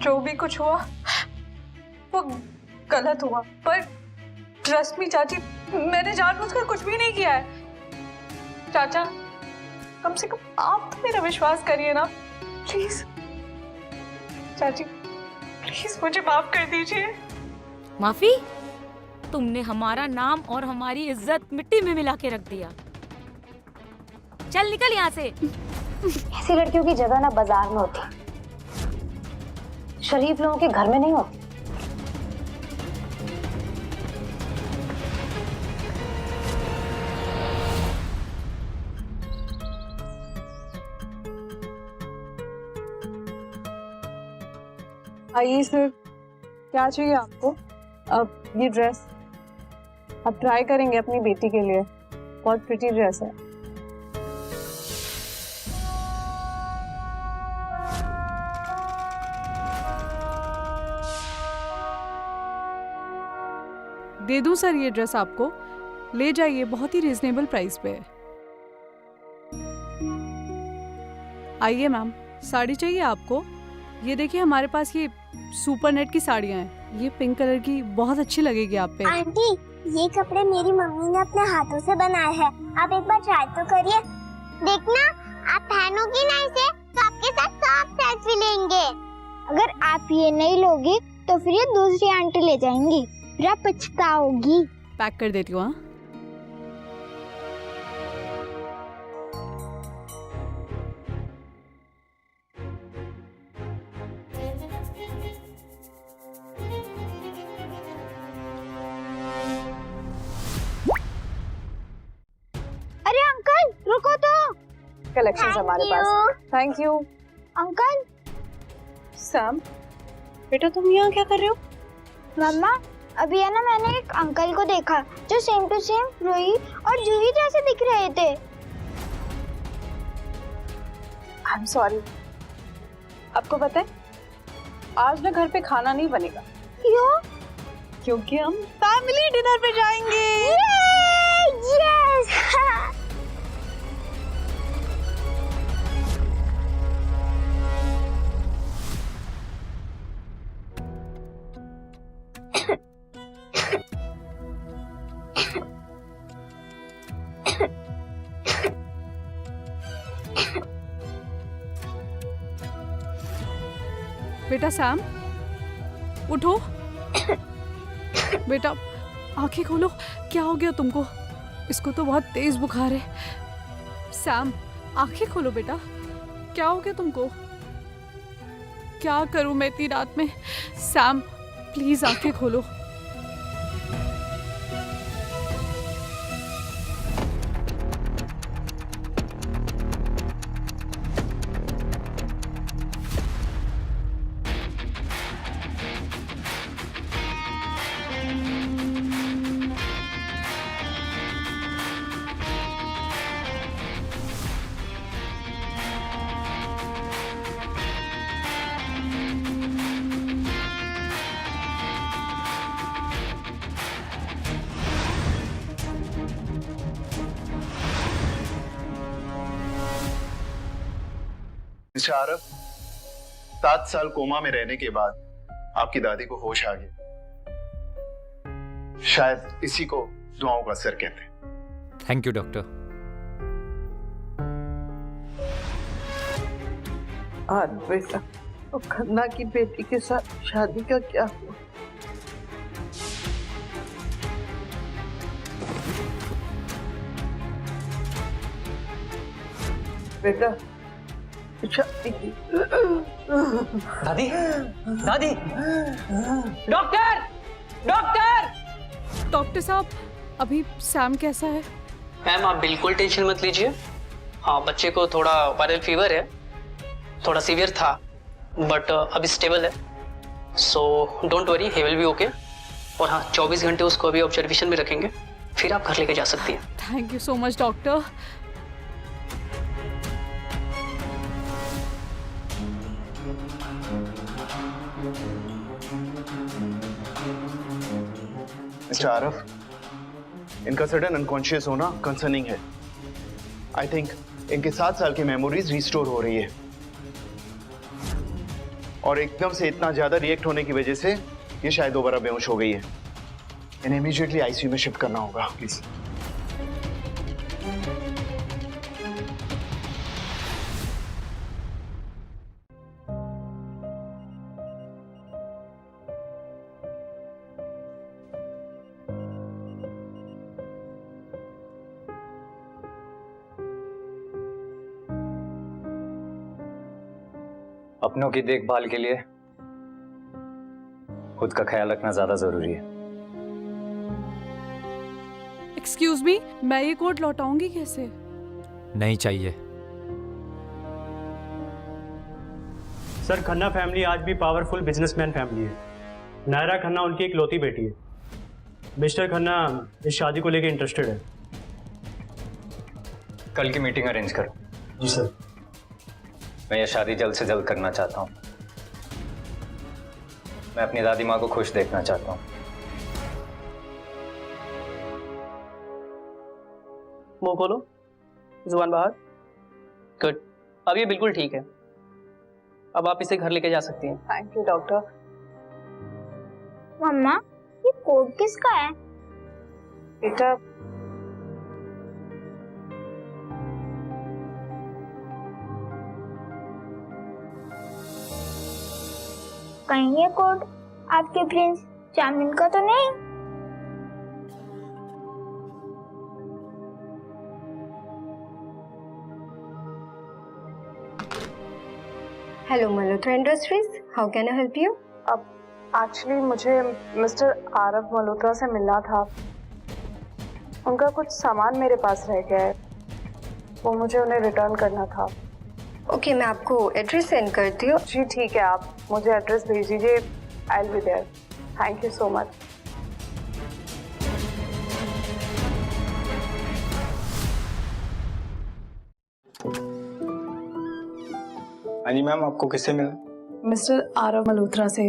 जो भी कुछ हुआ वो गलत हुआ, पर ट्रस्ट मी चाची, मैंने जानबूझकर कुछ भी नहीं किया है। चाचा, कम से कम आप तो मेरा विश्वास करिए ना, प्लीज। चाची प्लीज मुझे माफ कर दीजिए। माफी? तुमने हमारा नाम और हमारी इज्जत मिट्टी में मिला के रख दिया। चल निकल यहाँ से। ऐसी लड़कियों की जगह ना बाजार में होती, शरीफ लोगों के घर में नहीं होती। आइए सर, क्या चाहिए आपको? अब ये ड्रेस आप ट्राई करेंगे अपनी बेटी के लिए, बहुत प्रिटी ड्रेस है। दे दूं सर ये ड्रेस आपको? ले जाइए, बहुत ही रीजनेबल प्राइस पे है। आइए मैम, साड़ी चाहिए आपको? ये देखिए हमारे पास ये सुपर नेट की साड़ियाँ हैं, ये पिंक कलर की बहुत अच्छी लगेगी आप पे। आंटी, ये कपड़े मेरी मम्मी ने अपने हाथों से बनाए हैं, आप एक बार ट्राई तो करिए। देखना, आप पहनोगी ना इसे तो आपके साथ सब सेल्फी लेंगे। अगर आप ये नहीं लोगी तो फिर ये दूसरी आंटी ले जाएंगी, फिर आप पछताओगी। पैक कर देती हूँ। हाँ, अरे अंकल रुको तो। कलेक्शंस हमारे पास। Thank you. अंकल। सैम, बेटा तुम यहाँ क्या कर रहे हो? मम्मा, अभी है ना, मैंने एक अंकल को देखा जो सेम टू सेम रूही और जूही जैसे दिख रहे थे। I am sorry. आपको पता है आज ना घर पे खाना नहीं बनेगा। क्यों? क्योंकि हम फैमिली डिनर पे जाएंगे। यस। बेटा सैम उठो। बेटा आंखें खोलो, क्या हो गया तुमको? इसको तो बहुत तेज बुखार है। सैम आंखें खोलो बेटा, क्या हो गया तुमको? क्या करूं मैं इतनी रात में? सैम प्लीज आंखें खोलो। मिस्टर आरफ, 7 साल कोमा में रहने के बाद आपकी दादी को होश आ गया। शायद इसी को दुआओं का असर कहते हैं। Thank you doctor. और बेटा, तो खन्ना की बेटी के साथ शादी का क्या हुआ? बेटा शादी की। दादी, दादी, डॉक्टर, डॉक्टर। डॉक्टर साहब अभी सैम कैसा है? मैम आप बिल्कुल टेंशन मत लीजिए। हाँ, बच्चे को थोड़ा वायरल फीवर है, थोड़ा सीवियर था, बट अभी स्टेबल है, so don't worry, he will be okay. और हाँ, 24 घंटे उसको अभी ऑब्जर्वेशन में रखेंगे, फिर आप घर लेके जा सकती हैं। Thank you so much doctor. Mister Arif, इनका सडन अनकॉन्शियस होना कंसर्निंग है। आई थिंक इनके 7 साल की मेमोरीज रिस्टोर हो रही है। और एकदम से इतना ज्यादा रिएक्ट होने की वजह से ये शायद दोबारा बेहोश हो गई है। इन्हें इमीडिएटली आईसीयू में शिफ्ट करना होगा प्लीज। अपनों की देखभाल के लिए खुद का ख्याल रखना ज्यादा जरूरी है। एक्सक्यूज मी, मैं ये कोट लौटाऊंगी कैसे? नहीं चाहिए। सर, खन्ना फैमिली आज भी पावरफुल बिजनेसमैन फैमिली है। नायरा खन्ना उनकी इकलौती बेटी है। मिस्टर खन्ना इस शादी को लेकर इंटरेस्टेड है। कल की मीटिंग अरेंज करो। जी सर। मैं ये शादी जल्द से जल्द करना चाहता हूँ। मैं अपनी दादी माँ को खुश देखना चाहता हूँ। मुंह खोलो, जुबान बाहर। गुड, अब ये बिल्कुल ठीक है। अब आप इसे घर लेके जा सकती हैं। Thank you doctor. मम्मा, ये कोट किसका है? बेटा, कहीं ये कोट आपके प्रिंस चामिन का तो नहीं? Hello Malhotra industries, how can I help you? अब एक्चुअली मुझे मिस्टर आरव मल्होत्रा से मिलना था। उनका कुछ सामान मेरे पास रह गया है, वो मुझे उन्हें रिटर्न करना था। ओके, मैं आपको एड्रेस सेंड करती हूँ। जी ठीक है, आप मुझे एड्रेस भेज दीजिए। I will be there. Thank you so much. हाँ जी मैम, आपको किससे मिला? मिस्टर आरव मल्होत्रा से।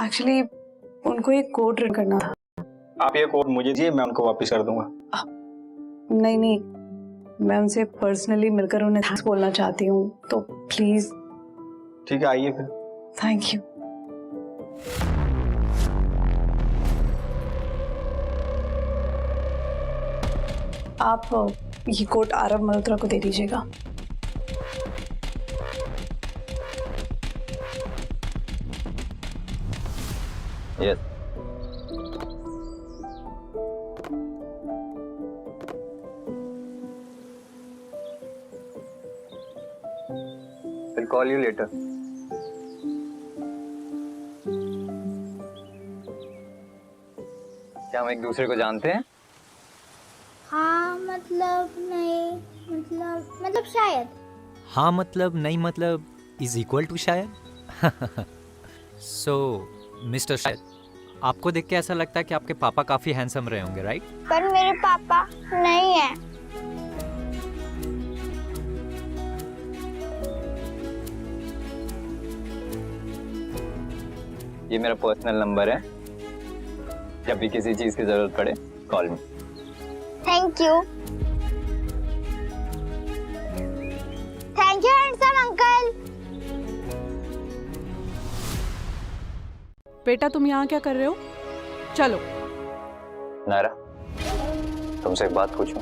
एक्चुअली उनको एक कोट रिटर्न करना था। आप ये कोट मुझे दीजिए, मैं उनको वापस कर दूंगा। नहीं नहीं, मैं उनसे पर्सनली मिलकर उन्हें थैंक्स बोलना चाहती हूँ, तो प्लीज। ठीक है, आइए फिर। Thank you. आप ये कोट आरव मल्होत्रा को दे दीजिएगा। Yes. I'll call you later. क्या हम एक दूसरे को जानते हैं? हाँ मतलब नहीं, मतलब शायद। हाँ मतलब नहीं मतलब इज इक्वल टू शायद। सो मिस्टर शायद, आपको देख के ऐसा लगता है कि आपके पापा काफी हैंडसम रहे होंगे, राइट? पर मेरे पापा नहीं है। ये मेरा पर्सनल नंबर है, जब भी किसी चीज की जरूरत पड़े call me. Thank you. Thank you handsome uncle. बेटा, तुम यहाँ क्या कर रहे हो? चलो। नायरा, तुमसे एक बात पूछूं?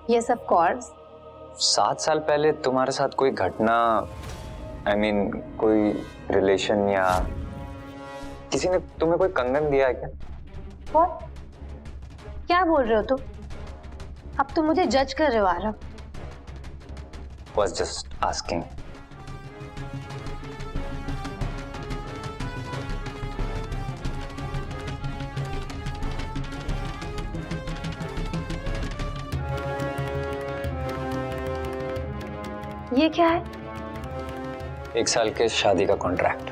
Yes of course. 7 साल पहले तुम्हारे साथ कोई घटना, I mean, कोई रिलेशन या किसी ने तुम्हें कोई कंगन दिया है क्या? What? क्या बोल रहे हो तुम? अब तुम मुझे जज कर रहे हो आरव। Was just asking. ये क्या है? 1 साल के शादी का contract.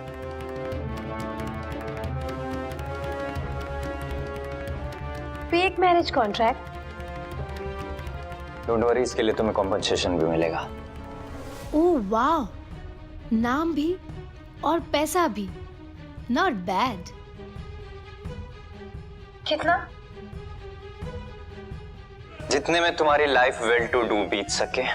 Fake marriage contract? Don't worry, इसके लिए तुम्हें कॉम्पनसेशन भी मिलेगा। ओह वाह, नाम भी और पैसा भी, नॉट बैड। कितना? जितने में तुम्हारी लाइफ वेल टू डू बीत सके।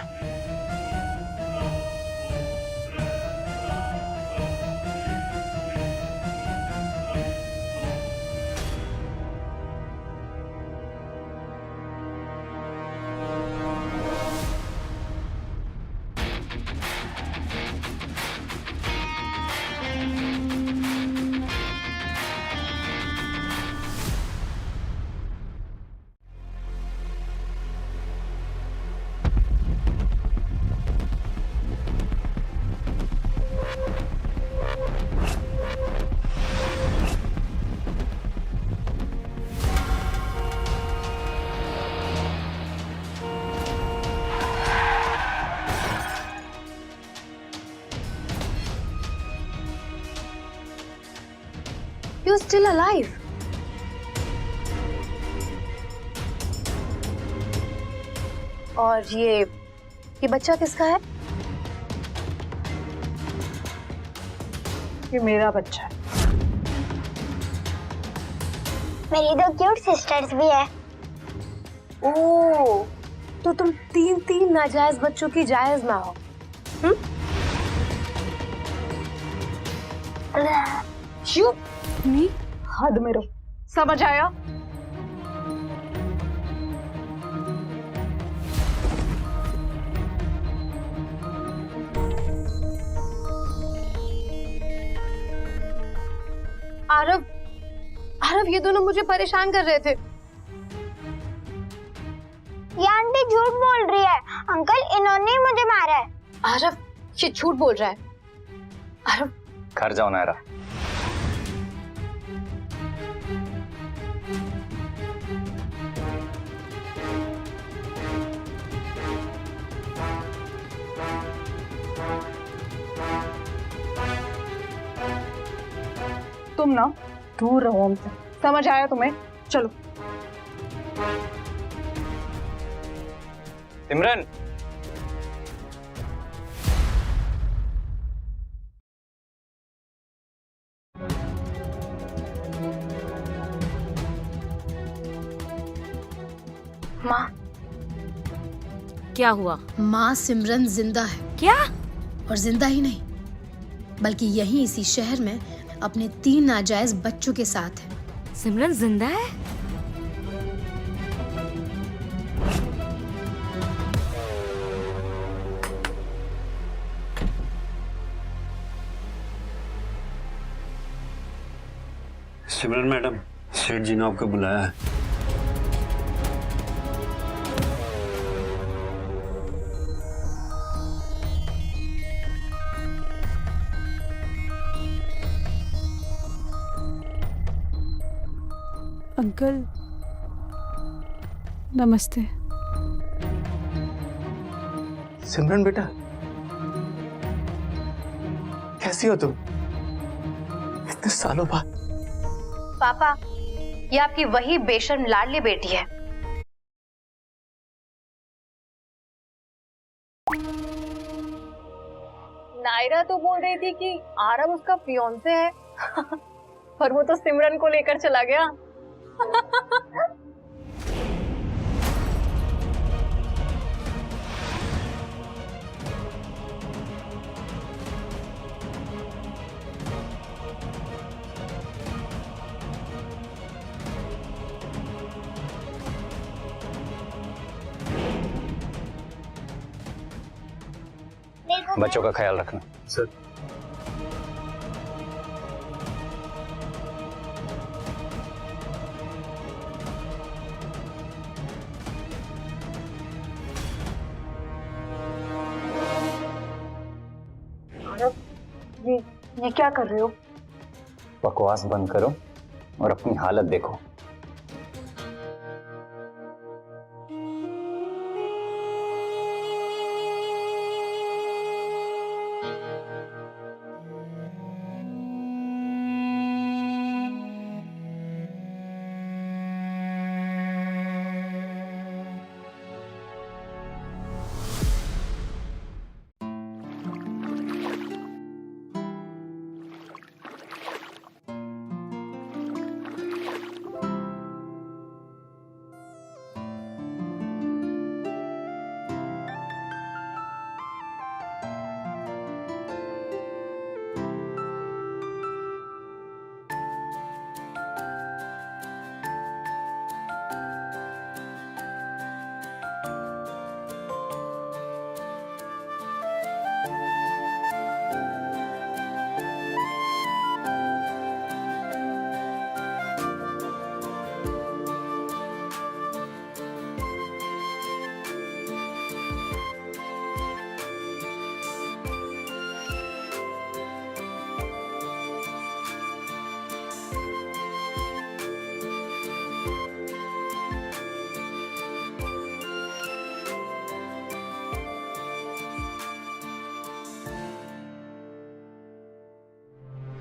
you're still alive. और ये बच्चा किसका है? ये मेरा बच्चा है। मेरी 2 क्यूट सिस्टर्स भी है। ओह, तो तुम 3 नाजायज बच्चों की जायज ना हो। चुप नहीं, हद में रहो, समझ आया? आरव, आरव, ये दोनों मुझे परेशान कर रहे थे। ये आंटी झूठ बोल रही है। अंकल, इन्होंने ही मुझे मारा है। आरव, ये झूठ बोल रहा है। आरव, घर जाओ नायरा। तुम ना दूर रहो हमसे, समझ आया तुम्हें? चलो। सिमरन, माँ, क्या हुआ? माँ सिमरन जिंदा है। क्या? और जिंदा ही नहीं, बल्कि यहीं इसी शहर में अपने 3 नाजायज बच्चों के साथ है। सिमरन जिंदा है? सिमरन मैडम, सेठ जी ने आपको बुलाया है। अंकल, नमस्ते। सिमरन बेटा, कैसी हो तुम? इतने सालों बाद। पापा, ये आपकी वही बेशर्म लाडली बेटी है। नायरा तो बोल रही थी कि आरव उसका फियांसे है पर वो तो सिमरन को लेकर चला गया। बच्चों का ख्याल रखना। सर। ये क्या कर रहे हो? बकवास बंद करो और अपनी हालत देखो।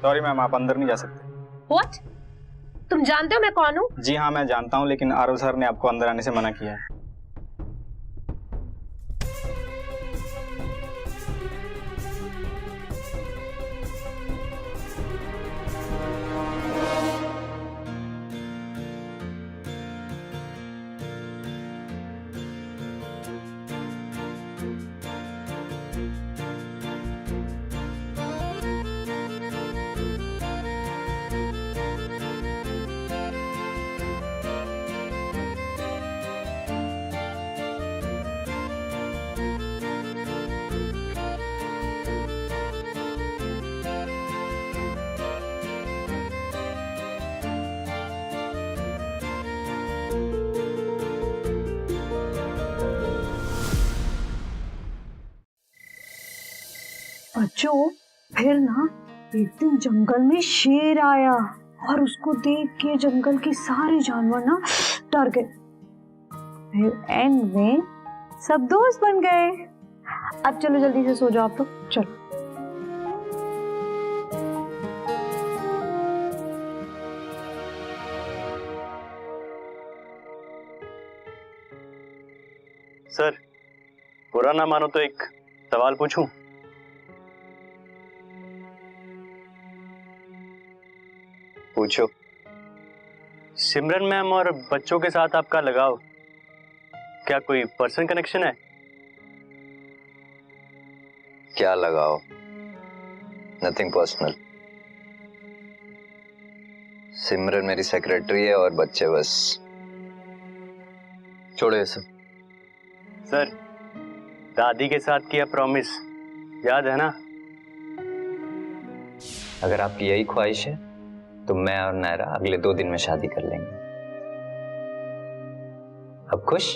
सॉरी मैम, आप अंदर नहीं जा सकते। What? तुम जानते हो मैं कौन हूँ? जी हाँ मैं जानता हूँ, लेकिन आरव सर ने आपको अंदर आने से मना किया है। बच्चों, फिर ना एक दिन जंगल में शेर आया और उसको देख के जंगल के सारे जानवर ना डर गए। फिर एंड में सब दोस्त बन गए। अब चलो जल्दी से सो जाओ आप लोग, चलो। सर बुरा ना मानो तो एक सवाल पूछूं? पूछो। सिमरन मैम और बच्चों के साथ आपका लगाव क्या कोई पर्सनल कनेक्शन है? क्या लगाओ? Nothing personal. सिमरन मेरी सेक्रेटरी है और बच्चे बस। छोड़ो ये सब। सर दादी के साथ किया प्रॉमिस याद है ना? अगर आपकी यही ख्वाहिश है तो मैं और नायरा अगले 2 दिन में शादी कर लेंगे। अब खुश?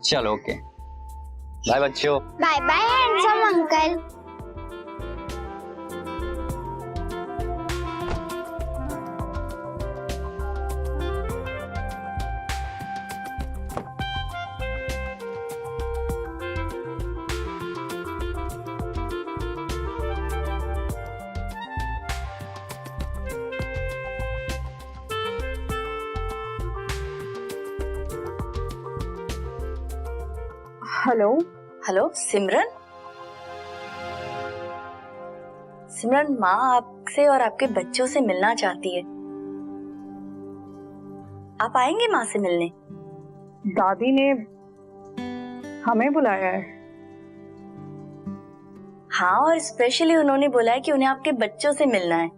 चलो ओके, बाय बच्चों। Bye bye handsome uncle. Hello hello Simran. Simran, माँ आपसे और आपके बच्चों से मिलना चाहती है। आप आएंगे माँ से मिलने? दादी ने हमें बुलाया है। हाँ, और स्पेशली उन्होंने बोला है कि उन्हें आपके बच्चों से मिलना है।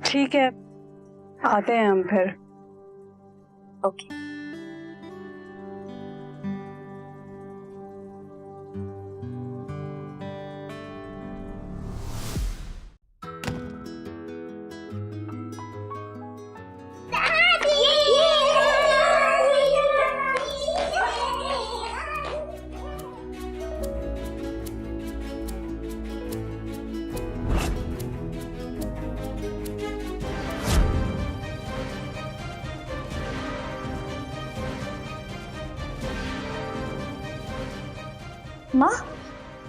ठीक है, आते हैं हम फिर। ओके।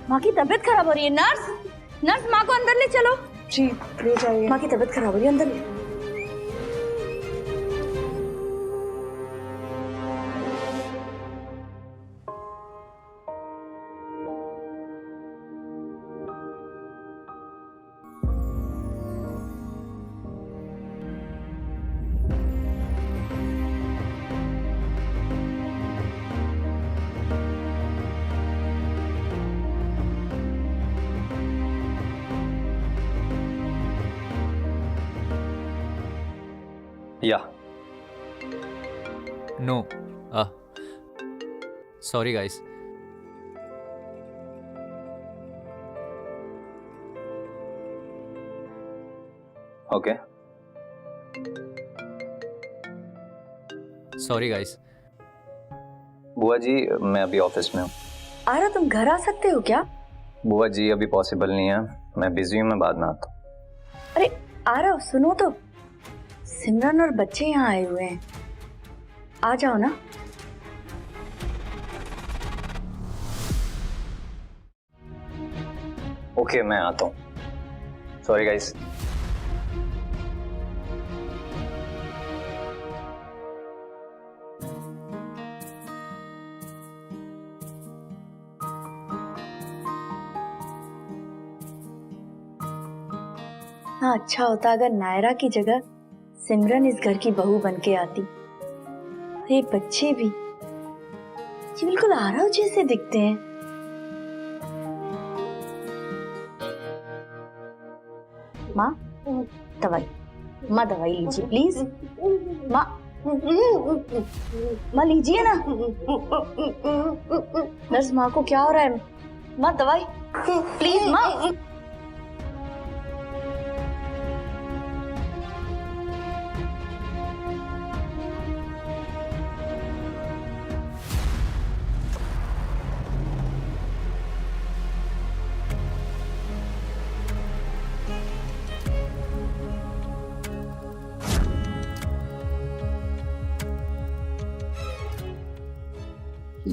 माँ की तबीयत खराब हो रही है। नर्स माँ को अंदर ले चलो। जी ले जाइए। माँ की तबीयत खराब हो रही है, अंदर ले। या no sorry guys. Okay. Sorry guys. बुआ जी मैं अभी ऑफिस में हूँ. आरा तुम घर आ सकते हो क्या? बुआ जी अभी पॉसिबल नहीं है, मैं बिजी हूँ, मैं बाद में आता हूँ. अरे आरा सुनो तो, सिमरन और बच्चे यहाँ आए हुए हैं, आ जाओ ना. ओके मैं आता हूँ. Sorry guys. हाँ अच्छा होता अगर नायरा की जगह सिमरन इस घर की बहू बन के आती. ये बच्चे भी ये बिल्कुल आरव जैसे दिखते हैं. माँ दवाई, माँ दवाई लीजिए प्लीज. माँ माँ लीजिए ना. नर्स माँ को क्या हो रहा है? माँ दवाई प्लीज माँ.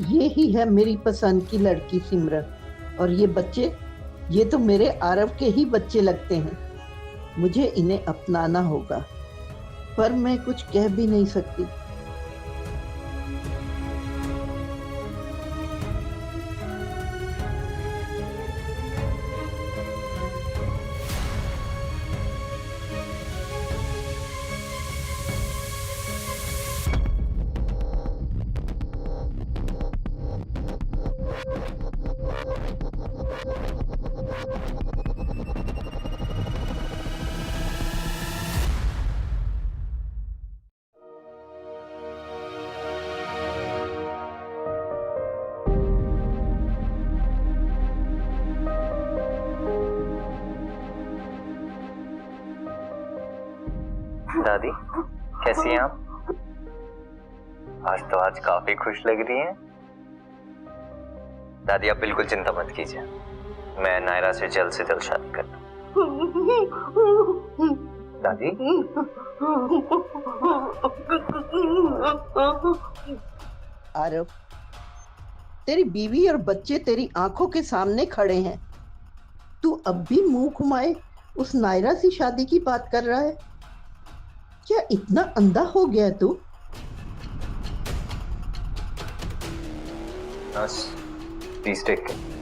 ये ही है मेरी पसंद की लड़की सिमरन. और ये बच्चे, ये तो मेरे आरव के ही बच्चे लगते हैं. मुझे इन्हें अपनाना होगा, पर मैं कुछ कह भी नहीं सकती. दादी कैसी हैं आप? आज काफी खुश लग रही हैं. दादी आप बिल्कुल चिंता मत कीजिए, मैं नायरा से जल्द शादी करता हूँ. दादी आरव, तेरी बीवी और बच्चे तेरी आंखों के सामने खड़े हैं. तू अब भी मुंह घुमाए उस नायरा से शादी की बात कर रहा है? क्या इतना अंधा हो गया तू? Please take care.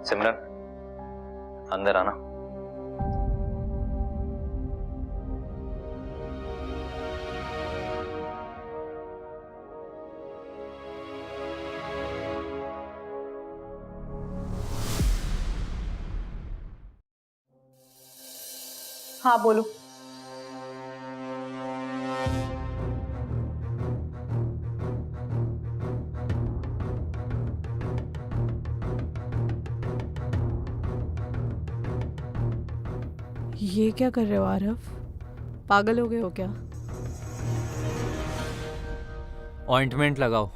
सिमरन अंदर आना. हाँ बोलो. ये क्या कर रहे हो आरव? पागल हो गए हो क्या? ऑइंटमेंट लगाओ.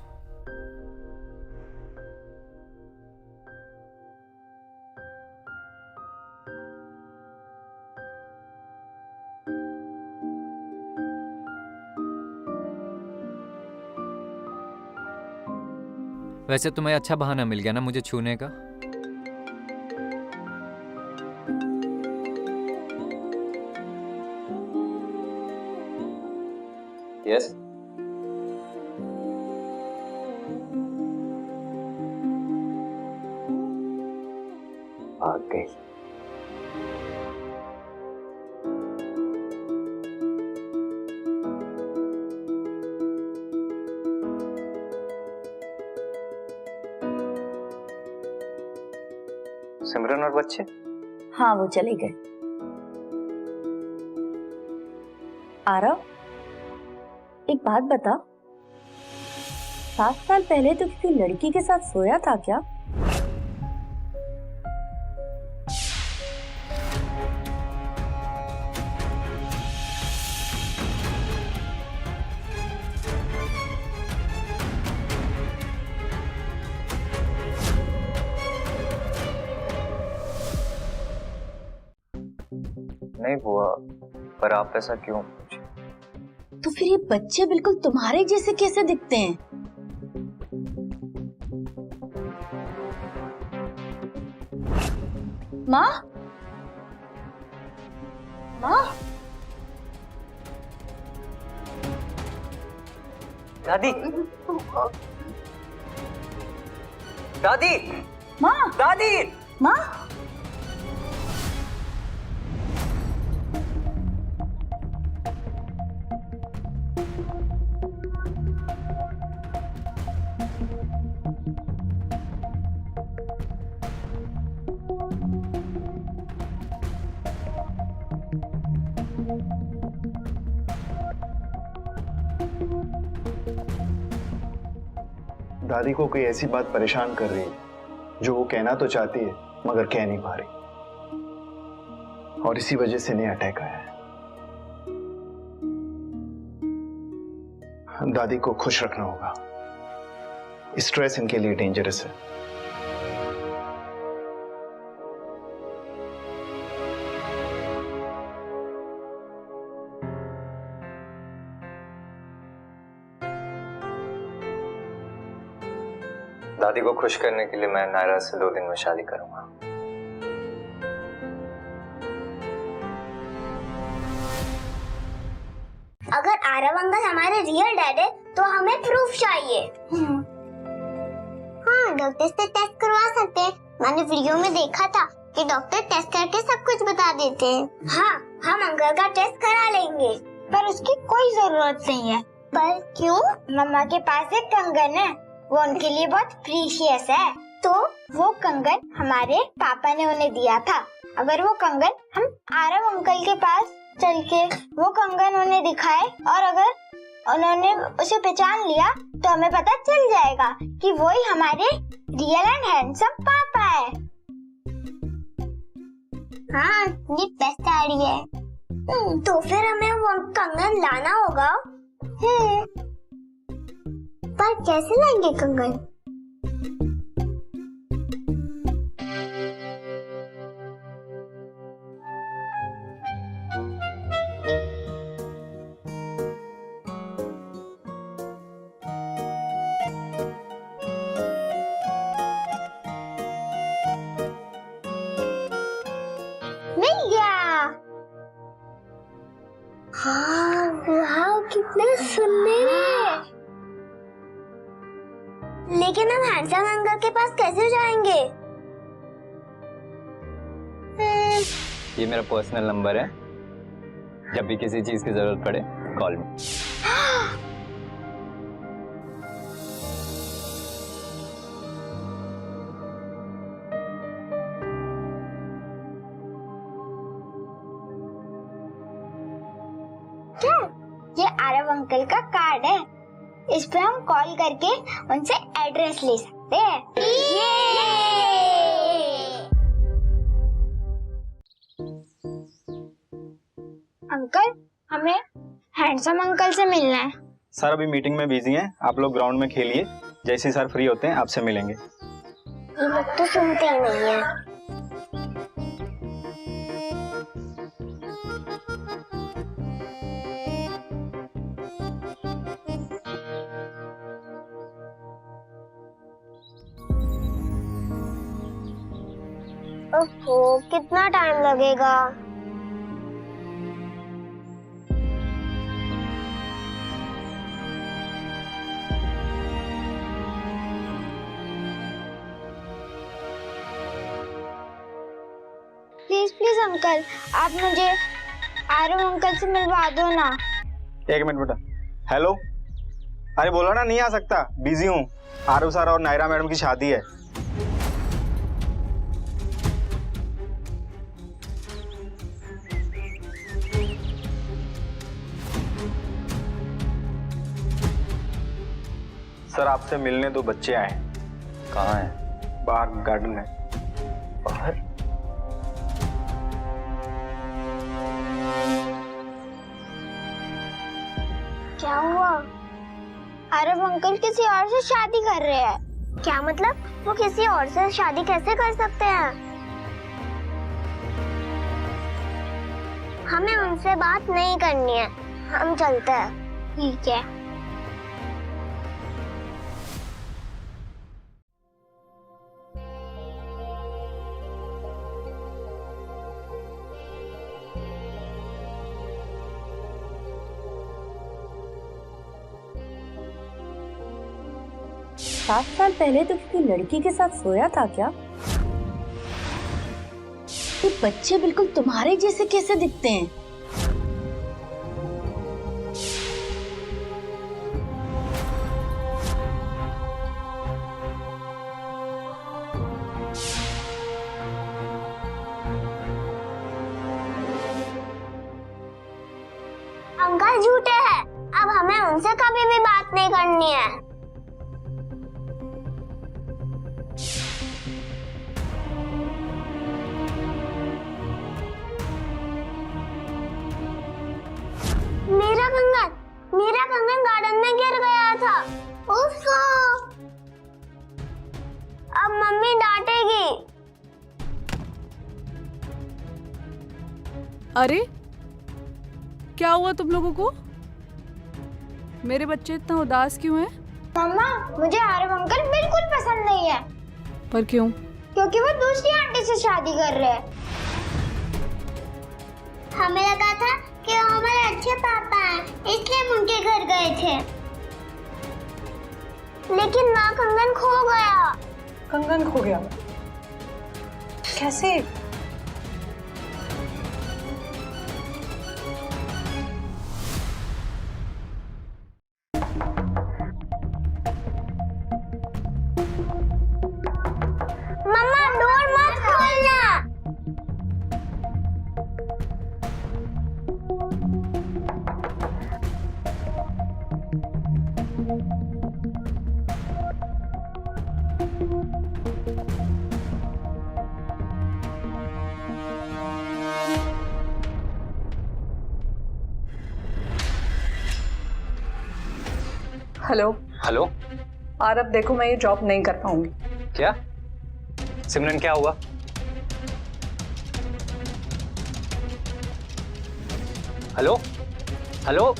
वैसे तुम्हें अच्छा बहाना मिल गया ना मुझे छूने का. यस सिमरन और बच्चे? हाँ वो चले गए। आरव, एक बात बता, 7 साल पहले तो किसी लड़की के साथ सोया था क्या? नहीं बुआ, पर आप ऐसा क्यों? तो फिर ये बच्चे बिल्कुल तुम्हारे जैसे कैसे दिखते हैं? माँ, माँ, दादी, दादी, माँ, दादी, माँ। दादी को कोई ऐसी बात परेशान कर रही है जो वो कहना तो चाहती है मगर कह नहीं पा रही, और इसी वजह से इन्हें अटैक आया है। दादी को खुश रखना होगा, स्ट्रेस इनके लिए डेंजरस है। दादी को खुश करने के लिए मैं नायरा से 2 दिन में शादी करूंगा। अगर आरव अंकल हमारे रियल डैड है तो हमें प्रूफ चाहिए। हाँ, डॉक्टर से टेस्ट करवा सकते हैं। मैंने वीडियो में देखा था कि डॉक्टर टेस्ट करके सब कुछ बता देते हैं। हाँ, हम अंकल का टेस्ट करा लेंगे, पर उसकी कोई जरूरत नहीं है। पर क्यों? मम्मा के पास एक कंगन है, वो उनके लिए बहुत प्रीशियस है। तो वो कंगन हमारे पापा ने उन्हें दिया था। अगर वो कंगन हम आरव अंकल के पास चल के वो कंगन उन्हें दिखाए और अगर उन्होंने उसे पहचान लिया तो हमें पता चल जाएगा कि वही हमारे रियल एंड हैंडसम पापा है। हाँ, ये बेस्ट आइडिया है। तो फिर हमें वो कंगन लाना होगा। पर कैसे लाएंगे कंगन? मिल गया। हाँ, वाह, कितने सुंदर है। लेकिन हम हैंडसम अंकल के पास कैसे जाएंगे? ये मेरा पर्सनल नंबर है, जब भी किसी चीज की जरूरत पड़े कॉल मी। क्या? ये आरव अंकल का कार्ड है, इस पे हम कॉल करके उनसे एड्रेस ले सकते हैं। अंकल, हमें हैंडसम अंकल से मिलना है। सर अभी मीटिंग में बिजी हैं, आप लोग ग्राउंड में खेलिए, जैसे सर फ्री होते हैं आपसे मिलेंगे। ये लोग तो सुनते ही नहीं है। ओहो, कितना टाइम लगेगा? प्लीज प्लीज अंकल, आप मुझे आरव अंकल से मिलवा दो ना। 1 मिनट बेटा। हेलो, अरे बोलो ना, नहीं आ सकता, बिजी हूँ। आरव सर और नायरा मैडम की शादी है। सर आपसे मिलने 2 बच्चे आए हैं। कहाँ है? बाहर गार्डन में। बाहर? क्या हुआ? आरव अंकल किसी और से शादी कर रहे हैं। क्या मतलब? वो किसी और से शादी कैसे कर सकते हैं? हमें उनसे बात नहीं करनी है, हम चलते हैं। ठीक है। सात साल पहले तो किसी लड़की के साथ सोया था क्या? ये बच्चे बिल्कुल तुम्हारे जैसे कैसे दिखते हैं? अंकल झूठे हैं, अब हमें उनसे कभी भी बात नहीं करनी है। मेरा कंगन गार्डन में गिर गया था। उफ़ो! अब मम्मी डांटेगी। अरे क्या हुआ तुम लोगों को? मेरे बच्चे इतना उदास क्यों हैं? मम्मा, मुझे आरव अंकल बिल्कुल पसंद नहीं है। पर क्यों? क्योंकि वो दूसरी आंटी से शादी कर रहे हैं। हमें लगा था कि वो हमारे अच्छे पापा हैं, इसलिए हम उनके घर गए थे। लेकिन माँ कंगन खो गया। कंगन खो गया? कैसे? मम्मा, डोर मत खोलना। Hello hello? आरव, देखो मैं ये जॉब नहीं कर पाऊंगी। क्या? सिमरन क्या हुआ? हेलो? हेलो?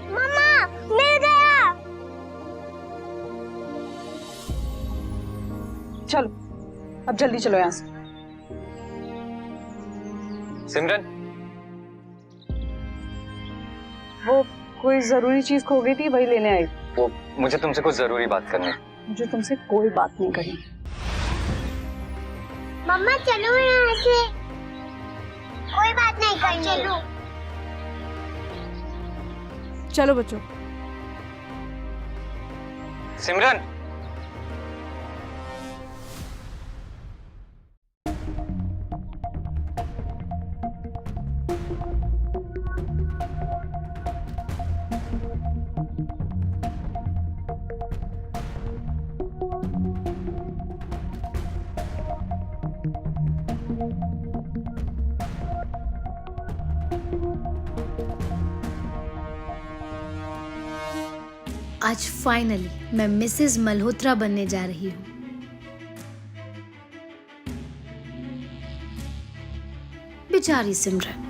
मम्मा, मिल गया। चलो अब जल्दी चलो यहाँ से। सिमरन? वो कोई जरूरी चीज खो गई थी, वही लेने आई। वो मुझे तुमसे कुछ जरूरी बात करनी है। मुझे तुमसे कोई बात नहीं करनी। मम्मा चलो यहाँ से। कोई बात नहीं करनी। चलो। चलो बच्चों। सिमरन? आज फाइनली मैं मिसेस मल्होत्रा बनने जा रही हूँ। बेचारी सिमरन।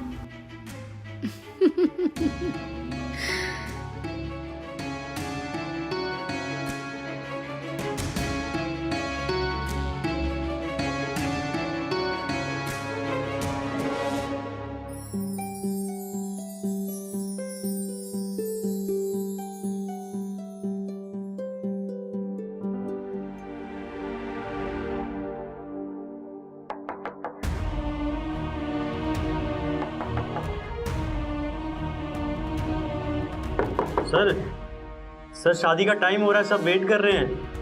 सर शादी का टाइम हो रहा है, सब वेट कर रहे हैं।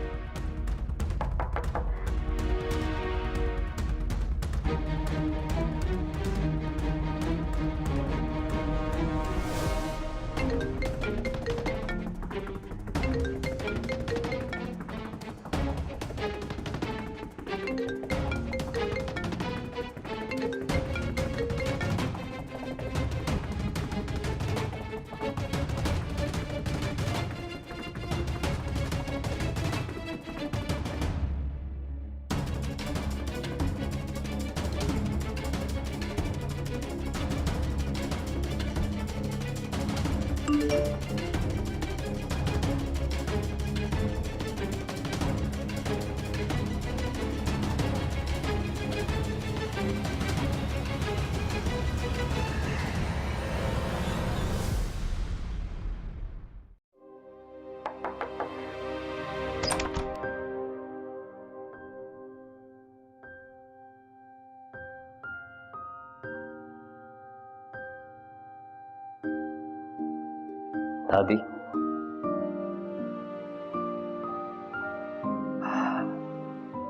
दादी,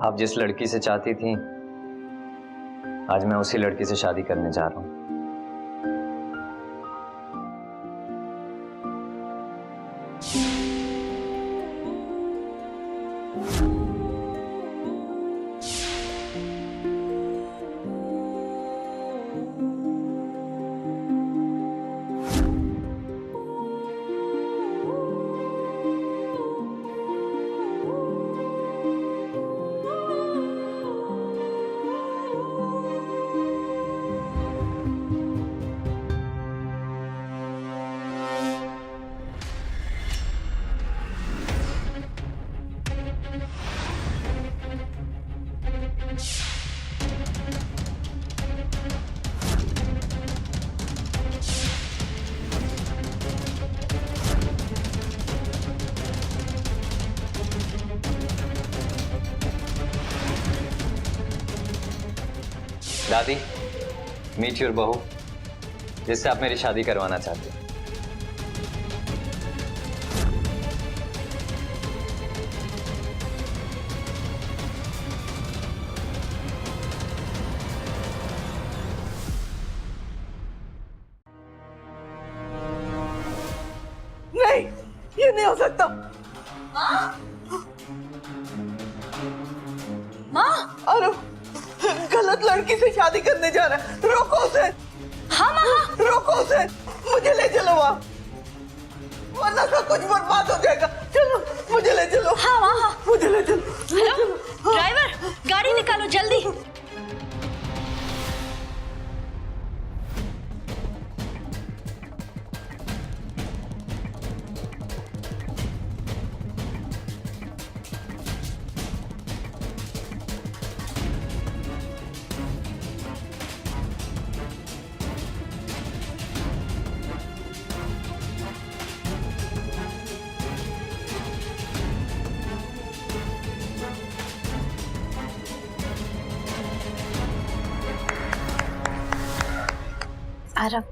आप जिस लड़की से चाहती थी, आज मैं उसी लड़की से शादी करने जा रहा हूं। दादी, मीट योर बहू, जिससे आप मेरी शादी करवाना चाहते हैं। नहीं, ये नहीं हो सकता। माँ, अरे गलत लड़की से शादी करने जा रहा है, रोको उसे। हाँ माँ, रोको उसे, मुझे ले चलो वहाँ, वरना सब कुछ बर्बाद हो जाएगा। चलो, मुझे ले चलो। हाँ माँ, हाँ, मुझे ले चलो। हेलो ड्राइवर, गाड़ी निकालो जल्दी। आरव,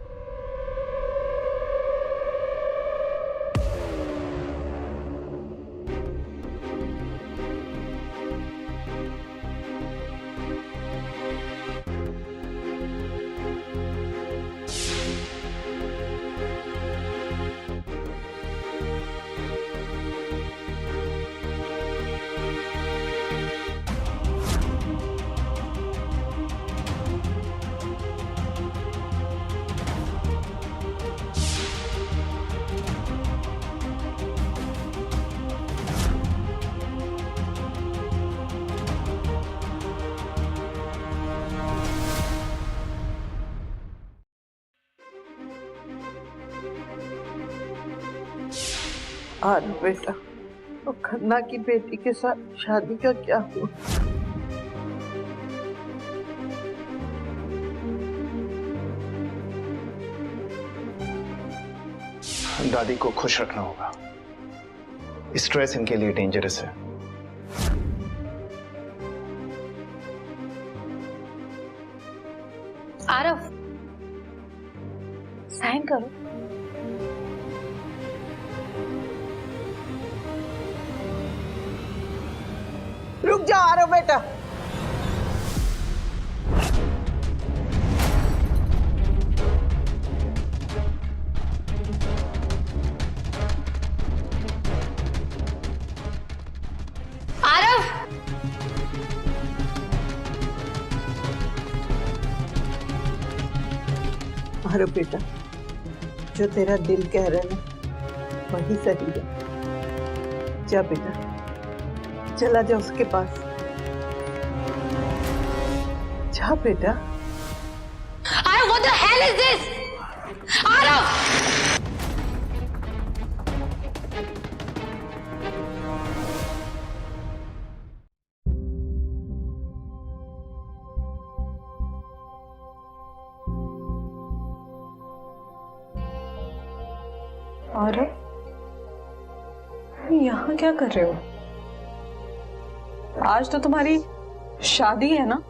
आज बेटा, तो खन्ना की बेटी के साथ शादी का क्या हुआ? दादी को खुश रखना होगा। स्ट्रेस इनके लिए डेंजरस है। आरव, साइन करो। रुक जा आ रहा हूं बेटा। आरव, अरे बेटा, जो तेरा दिल कह रहा है ना वही सही है। जा बेटा, चला जा उसके पास। जा बेटा। Aarav, what the hell is this? Aarav! और यहाँ क्या कर रहे हो? आज तो तुम्हारी शादी है ना?